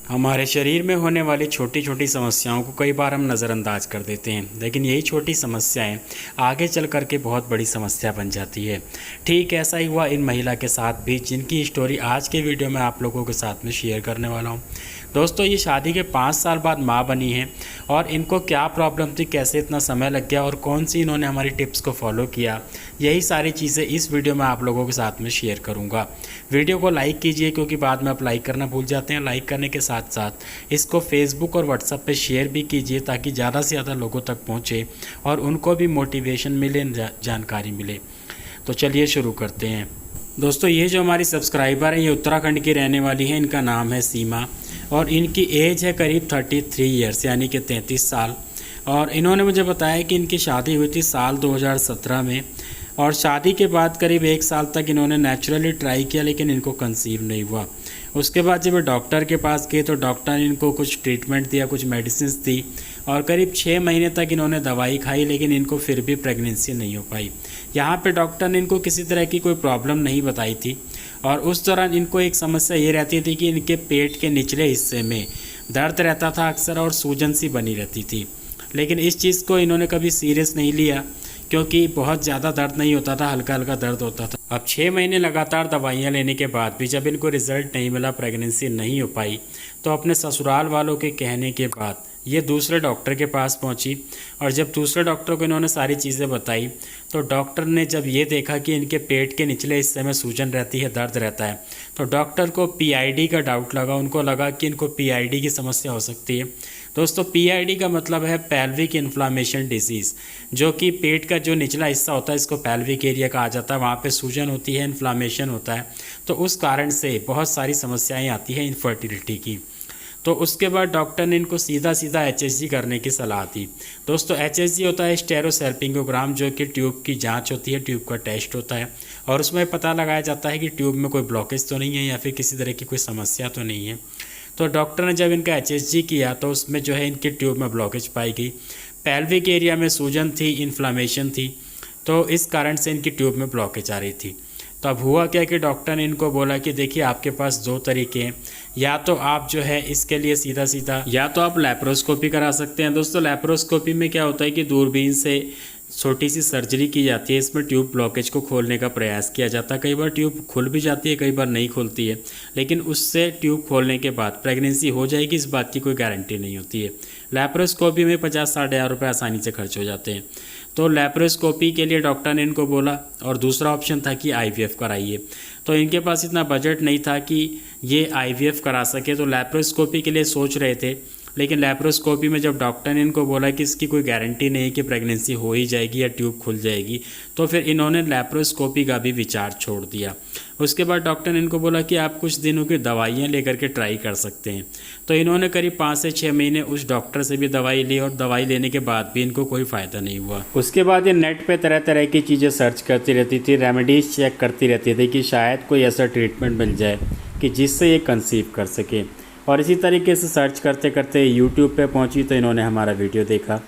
हमारे शरीर में होने वाली छोटी छोटी समस्याओं को कई बार हम नज़रअंदाज कर देते हैं, लेकिन यही छोटी समस्याएं आगे चल कर के बहुत बड़ी समस्या बन जाती है। ठीक ऐसा ही हुआ इन महिला के साथ भी, जिनकी स्टोरी आज के वीडियो में आप लोगों के साथ में शेयर करने वाला हूं। दोस्तों, ये शादी के 5 साल बाद माँ बनी है और इनको क्या प्रॉब्लम थी, कैसे इतना समय लग गया और कौन सी इन्होंने हमारी टिप्स को फॉलो किया, यही सारी चीज़ें इस वीडियो में आप लोगों के साथ में शेयर करूँगा। वीडियो को लाइक कीजिए, क्योंकि बाद में आप लाइक करना भूल जाते हैं। लाइक करने के साथ साथ इसको फेसबुक और व्हाट्सएप पे शेयर भी कीजिए, ताकि ज़्यादा से ज़्यादा लोगों तक पहुँचे और उनको भी मोटिवेशन मिले, जानकारी मिले। तो चलिए शुरू करते हैं। दोस्तों, ये जो हमारी सब्सक्राइबर है, ये उत्तराखंड की रहने वाली है। इनका नाम है सीमा और इनकी एज है करीब 33 ईयर्स, यानी कि 33 साल। और इन्होंने मुझे बताया कि इनकी शादी हुई थी साल 2017 में, और शादी के बाद करीब 1 साल तक इन्होंने नेचुरली ट्राई किया, लेकिन इनको कंसीव नहीं हुआ। उसके बाद जब वे डॉक्टर के पास गए तो डॉक्टर ने इनको कुछ ट्रीटमेंट दिया, कुछ मेडिसिन दी, और करीब 6 महीने तक इन्होंने दवाई खाई, लेकिन इनको फिर भी प्रेगनेंसी नहीं हो पाई। यहाँ पे डॉक्टर ने इनको किसी तरह की कोई प्रॉब्लम नहीं बताई थी, और उस दौरान इनको एक समस्या ये रहती थी कि इनके पेट के निचले हिस्से में दर्द रहता था अक्सर, और सूजन सी बनी रहती थी। लेकिन इस चीज़ को इन्होंने कभी सीरियस नहीं लिया, क्योंकि बहुत ज़्यादा दर्द नहीं होता था, हल्का हल्का दर्द होता था। अब 6 महीने लगातार दवाइयाँ लेने के बाद भी जब इनको रिजल्ट नहीं मिला, प्रेगनेंसी नहीं हो पाई, तो अपने ससुराल वालों के कहने के बाद ये दूसरे डॉक्टर के पास पहुंची। और जब दूसरे डॉक्टर को इन्होंने सारी चीज़ें बताई, तो डॉक्टर ने जब ये देखा कि इनके पेट के निचले हिस्से में सूजन रहती है, दर्द रहता है, तो डॉक्टर को पीआईडी का डाउट लगा। उनको लगा कि इनको पीआईडी की समस्या हो सकती है। दोस्तों, पीआईडी का मतलब है पेल्विक इन्फ्लामेशन डिजीज़, जो कि पेट का जो निचला हिस्सा होता है, इसको पेल्विक एरिया कहा जाता है। वहाँ पे सूजन होती है, इन्फ्लामेशन होता है, तो उस कारण से बहुत सारी समस्याएं आती हैं इनफर्टिलिटी की। तो उसके बाद डॉक्टर ने इनको सीधा सीधा एचएसजी करने की सलाह दी। दोस्तों, एचएसजी होता है स्टेरोसल्पिंगोग्राम, जो कि ट्यूब की जांच होती है, ट्यूब का टेस्ट होता है, और उसमें पता लगाया जाता है कि ट्यूब में कोई ब्लॉकेज तो नहीं है या फिर किसी तरह की कोई समस्या तो नहीं है। तो डॉक्टर ने जब इनका एचएसजी किया तो उसमें जो है इनके ट्यूब में ब्लॉकेज पाई गई, पेल्विक एरिया में सूजन थी, इन्फ्लामेशन थी, तो इस कारण से इनकी ट्यूब में ब्लॉकेज आ रही थी। तो अब हुआ क्या कि डॉक्टर ने इनको बोला कि देखिए, आपके पास 2 तरीके हैं, या तो आप जो है इसके लिए सीधा सीधा या तो आप लैप्रोस्कोपी करा सकते हैं। दोस्तों, लैप्रोस्कोपी में क्या होता है कि दूरबीन से छोटी सी सर्जरी की जाती है। इसमें ट्यूब ब्लॉकेज को खोलने का प्रयास किया जाता है। कई बार ट्यूब खुल भी जाती है, कई बार नहीं खुलती है, लेकिन उससे ट्यूब खोलने के बाद प्रेगनेंसी हो जाएगी, इस बात की कोई गारंटी नहीं होती है। लैप्रोस्कोपी में 50-60 हज़ार रुपये आसानी से खर्च हो जाते हैं। तो लैप्रोस्कोपी के लिए डॉक्टर ने इनको बोला, और दूसरा ऑप्शन था कि आईवीएफ कराइए। तो इनके पास इतना बजट नहीं था कि ये आईवीएफ करा सके, तो लैप्रोस्कोपी के लिए सोच रहे थे। लेकिन लैप्रोस्कोपी में जब डॉक्टर ने इनको बोला कि इसकी कोई गारंटी नहीं कि प्रेगनेंसी हो ही जाएगी या ट्यूब खुल जाएगी, तो फिर इन्होंने लैप्रोस्कोपी का भी विचार छोड़ दिया। उसके बाद डॉक्टर ने इनको बोला कि आप कुछ दिनों की दवाइयाँ लेकर के ट्राई कर सकते हैं। तो इन्होंने करीब 5 से 6 महीने उस डॉक्टर से भी दवाई ली, और दवाई लेने के बाद भी इनको कोई फ़ायदा नहीं हुआ। उसके बाद ये नेट पे तरह तरह की चीज़ें सर्च करती रहती थी, रेमेडीज़ चेक करती रहती थी कि शायद कोई ऐसा ट्रीटमेंट मिल जाए कि जिससे ये कंसीव कर सके। और इसी तरीके से सर्च करते करते यूट्यूब पे पहुंची, तो इन्होंने हमारा वीडियो देखा,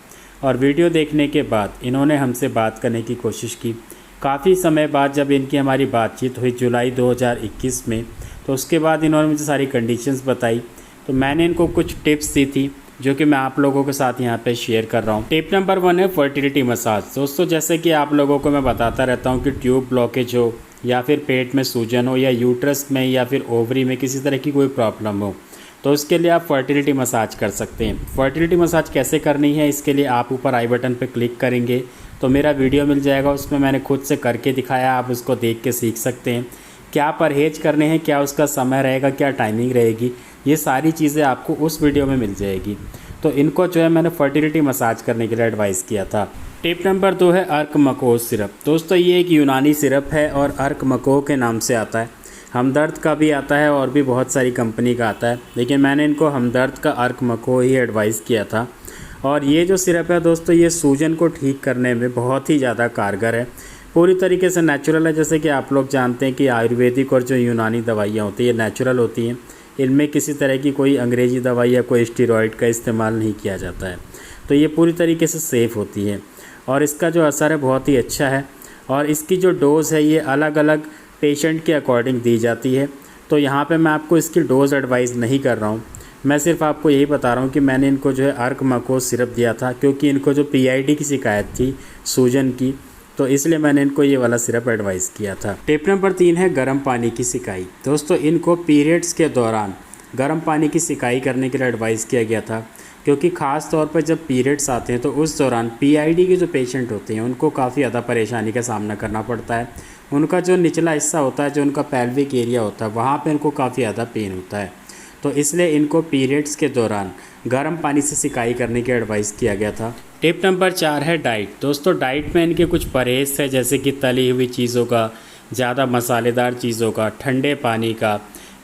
और वीडियो देखने के बाद इन्होंने हमसे बात करने की कोशिश की। काफ़ी समय बाद जब इनकी हमारी बातचीत हुई जुलाई 2021 में, तो उसके बाद इन्होंने मुझे सारी कंडीशंस बताई। तो मैंने इनको कुछ टिप्स दी थी, जो कि मैं आप लोगों के साथ यहाँ पे शेयर कर रहा हूँ। टिप नंबर 1 है फर्टिलिटी मसाज। दोस्तों, जैसे कि आप लोगों को मैं बताता रहता हूँ कि ट्यूब ब्लॉकेज हो, या फिर पेट में सूजन हो, या यूट्रस में या फिर ओवरी में किसी तरह की कोई प्रॉब्लम हो, तो उसके लिए आप फर्टिलिटी मसाज कर सकते हैं। फर्टिलिटी मसाज कैसे करनी है, इसके लिए आप ऊपर आई बटन पर क्लिक करेंगे तो मेरा वीडियो मिल जाएगा, उसमें मैंने खुद से करके दिखाया, आप उसको देख के सीख सकते हैं। क्या परहेज करने हैं, क्या उसका समय रहेगा, क्या टाइमिंग रहेगी, ये सारी चीज़ें आपको उस वीडियो में मिल जाएगी। तो इनको जो है मैंने फर्टिलिटी मसाज करने के लिए एडवाइस किया था। टिप नंबर 2 है अर्क मकोह सिरप। दोस्तों, ये एक यूनानी सिरप है और अर्क मकोह के नाम से आता है। हमदर्द का भी आता है और भी बहुत सारी कंपनी का आता है, लेकिन मैंने इनको हमदर्द का अर्क मकोह ही एडवाइस किया था। और ये जो सिरप है दोस्तों, ये सूजन को ठीक करने में बहुत ही ज़्यादा कारगर है। पूरी तरीके से नेचुरल है। जैसे कि आप लोग जानते हैं कि आयुर्वेदिक और जो यूनानी दवाइयाँ होती हैं नेचुरल होती हैं, इनमें किसी तरह की कोई अंग्रेज़ी दवाई या कोई स्टेरॉइड का इस्तेमाल नहीं किया जाता है। तो ये पूरी तरीके से सेफ़ होती है, और इसका जो असर है बहुत ही अच्छा है। और इसकी जो डोज़ है ये अलग अलग पेशेंट के अकॉर्डिंग दी जाती है। तो यहाँ पे मैं आपको इसकी डोज़ एडवाइस नहीं कर रहा हूँ, मैं सिर्फ आपको यही बता रहा हूँ कि मैंने इनको जो है अर्क मकोज सिरप दिया था, क्योंकि इनको जो पीआईडी की शिकायत थी सूजन की, तो इसलिए मैंने इनको ये वाला सिरप एडवाइस किया था। टिप नंबर 3 है गर्म पानी की सिकाई। दोस्तों इनको पीरियड्स के दौरान गर्म पानी की सिकाई करने के लिए एडवाइस किया गया था, क्योंकि ख़ास तौर पर जब पीरियड्स आते हैं तो उस दौरान पीआईडी के जो पेशेंट होते हैं उनको काफ़ी ज़्यादा परेशानी का सामना करना पड़ता है। उनका जो निचला हिस्सा होता है, जो उनका पेल्विक एरिया होता है, वहाँ पे उनको काफ़ी ज़्यादा पेन होता है। तो इसलिए इनको पीरियड्स के दौरान गर्म पानी से सिकाई करने की एडवाइस किया गया था। टिप नंबर 4 है डाइट। दोस्तों डाइट में इनके कुछ परहेज़ है, जैसे कि तली हुई चीज़ों का, ज़्यादा मसालेदार चीज़ों का, ठंडे पानी का,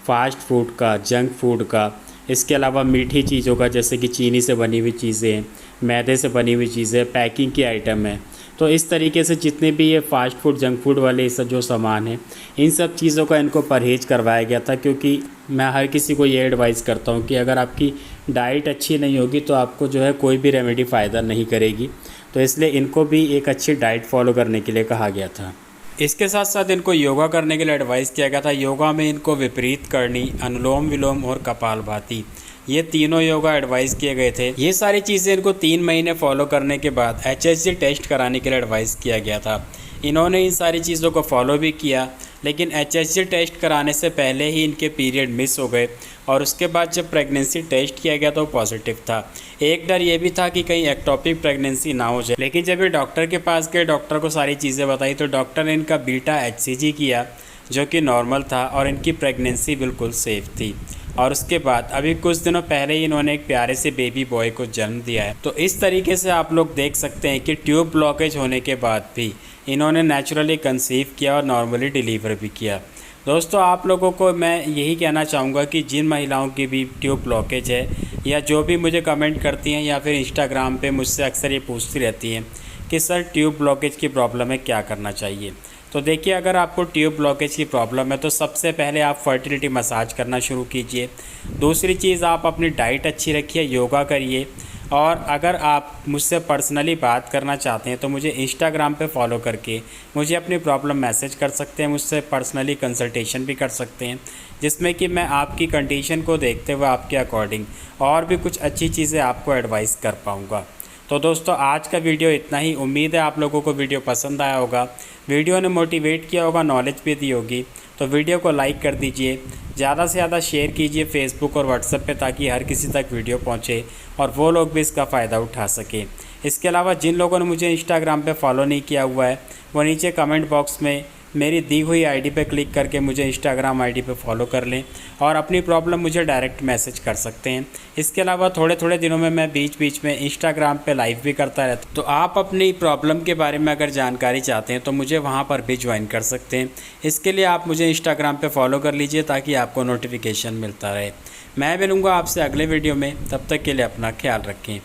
फास्ट फूड का, जंक फूड का, इसके अलावा मीठी चीज़ों का, जैसे कि चीनी से बनी हुई चीज़ें, मैदे से बनी हुई चीज़ें, पैकिंग की आइटम है। तो इस तरीके से जितने भी ये फास्ट फूड जंक फूड वाले सब जो सामान है, इन सब चीज़ों का इनको परहेज़ करवाया गया था, क्योंकि मैं हर किसी को ये एडवाइस करता हूँ कि अगर आपकी डाइट अच्छी नहीं होगी तो आपको जो है कोई भी रेमेडी फ़ायदा नहीं करेगी। तो इसलिए इनको भी एक अच्छी डाइट फॉलो करने के लिए कहा गया था। इसके साथ साथ इनको योगा करने के लिए एडवाइस किया गया था। योगा में इनको विपरीत करनी, अनुलोम विलोम और कपालभाति, ये तीनों योगा एडवाइस किए गए थे। ये सारी चीज़ें इनको 3 महीने फॉलो करने के बाद HHG टेस्ट कराने के लिए एडवाइस किया गया था। इन्होंने इन सारी चीज़ों को फॉलो भी किया, लेकिन HHG टेस्ट कराने से पहले ही इनके पीरियड मिस हो गए, और उसके बाद जब प्रेगनेंसी टेस्ट किया गया तो पॉजिटिव था। एक डर ये भी था कि कहीं एक्टोपिक प्रेगनेंसी ना हो जाए, लेकिन जब ये डॉक्टर के पास गए, डॉक्टर को सारी चीज़ें बताई, तो डॉक्टर ने इनका बीटा HCG किया जो कि नॉर्मल था, और इनकी प्रेगनेंसी बिल्कुल सेफ थी। और उसके बाद अभी कुछ दिनों पहले ही इन्होंने एक प्यारे से बेबी बॉय को जन्म दिया है। तो इस तरीके से आप लोग देख सकते हैं कि ट्यूब ब्लॉकेज होने के बाद भी इन्होंने नेचुरली कंसीव किया और नॉर्मली डिलीवर भी किया। दोस्तों आप लोगों को मैं यही कहना चाहूँगा कि जिन महिलाओं की भी ट्यूब ब्लॉकेज है, या जो भी मुझे कमेंट करती हैं या फिर इंस्टाग्राम पे मुझसे अक्सर ये पूछती रहती हैं कि सर ट्यूब ब्लॉकेज की प्रॉब्लम है, क्या करना चाहिए। तो देखिए, अगर आपको ट्यूब ब्लॉकेज की प्रॉब्लम है तो सबसे पहले आप फर्टिलिटी मसाज करना शुरू कीजिए। दूसरी चीज़, आप अपनी डाइट अच्छी रखिए, योगा करिए, और अगर आप मुझसे पर्सनली बात करना चाहते हैं तो मुझे इंस्टाग्राम पे फॉलो करके मुझे अपनी प्रॉब्लम मैसेज कर सकते हैं, मुझसे पर्सनली कंसल्टेशन भी कर सकते हैं, जिसमें कि मैं आपकी कंडीशन को देखते हुए आपके अकॉर्डिंग और भी कुछ अच्छी चीज़ें आपको एडवाइस कर पाऊँगा। तो दोस्तों आज का वीडियो इतना ही। उम्मीद है आप लोगों को वीडियो पसंद आया होगा, वीडियो ने मोटिवेट किया होगा, नॉलेज भी दी होगी। तो वीडियो को लाइक कर दीजिए, ज़्यादा से ज़्यादा शेयर कीजिए फेसबुक और व्हाट्सएप पे, ताकि हर किसी तक वीडियो पहुंचे और वो लोग भी इसका फ़ायदा उठा सकें। इसके अलावा जिन लोगों ने मुझे इंस्टाग्राम पे फॉलो नहीं किया हुआ है, वो नीचे कमेंट बॉक्स में मेरी दी हुई आईडी पे क्लिक करके मुझे इंस्टाग्राम आईडी पे फॉलो कर लें और अपनी प्रॉब्लम मुझे डायरेक्ट मैसेज कर सकते हैं। इसके अलावा थोड़े थोड़े दिनों में मैं बीच बीच में इंस्टाग्राम पे लाइव भी करता रहता हूँ, तो आप अपनी प्रॉब्लम के बारे में अगर जानकारी चाहते हैं तो मुझे वहाँ पर भी ज्वाइन कर सकते हैं। इसके लिए आप मुझे इंस्टाग्राम पर फॉलो कर लीजिए ताकि आपको नोटिफिकेशन मिलता रहे। मैं मिलूँगा आपसे अगले वीडियो में, तब तक के लिए अपना ख्याल रखें।